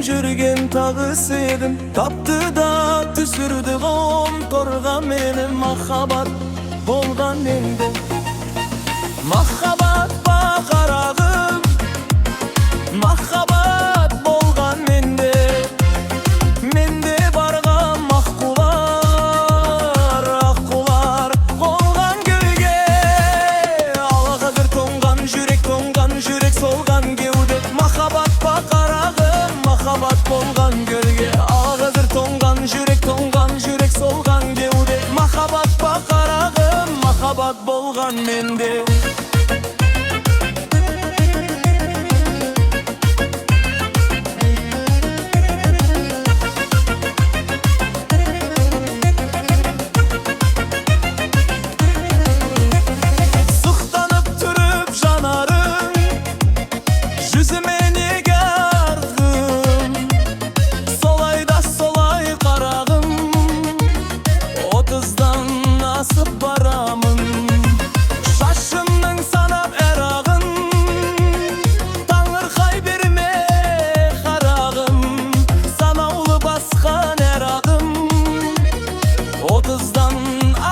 жүрген тағысыдым, тапты да түсірді ғомторға мені. Махаббат болған менде, махаббат ба қарағым, махаббат болған менде. Менде барған аққулар, аққулар болған гүлге. Алғадыр тоңған жүрек солған кеуде. Махаббат ба қарағым, махаббат болған гүлге. Алғадыр тоңған жүрек солған кеуде. Махаббат ба қарағым, махаббат болған менде. Шашымның санап әрағын, таңыр қай берме қарағым. Санаулы басқан әрағым, 30-дан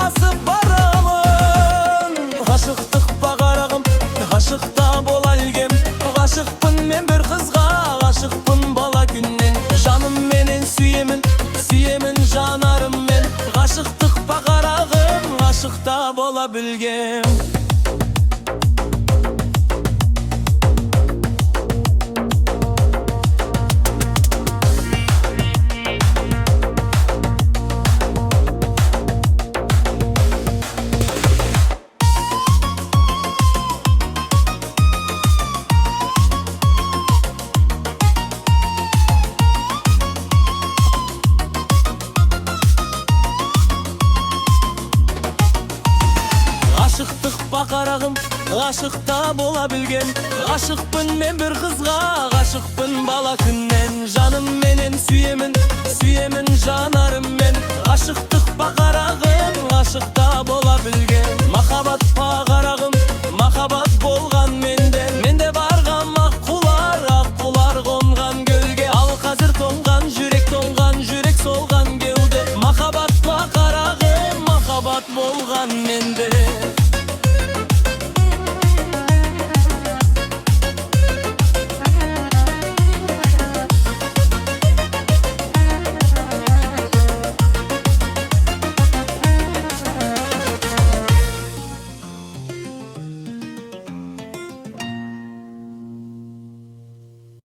асып барамын. Ғашықтық ба қарағым, ғашықта бола ілгем. Ғашықпын мен бір қызға, ғашықпын бала күннен. Жаным менен сүйемін, сүйемін жанарыммен. Ғашықтық ба қарағым, ғашықта бола білгем. Ғашықтық ба қарағым, ғашықта бола білген. Ғашықпын мен бір қызға, ғашықпын бала күннен. Жаным менен сүйемін, сүйемін жанарыммен. Ғашықтық ба қарағым, ғашықта бола білген. Махаббат ба қарағым, махаббат болған менде. Менде барған аққулар, аққулар қонған гүлге. Ал қазір тоңған жүрек солған кеуде. Махаббат ба қарағым, махаббат болған менде.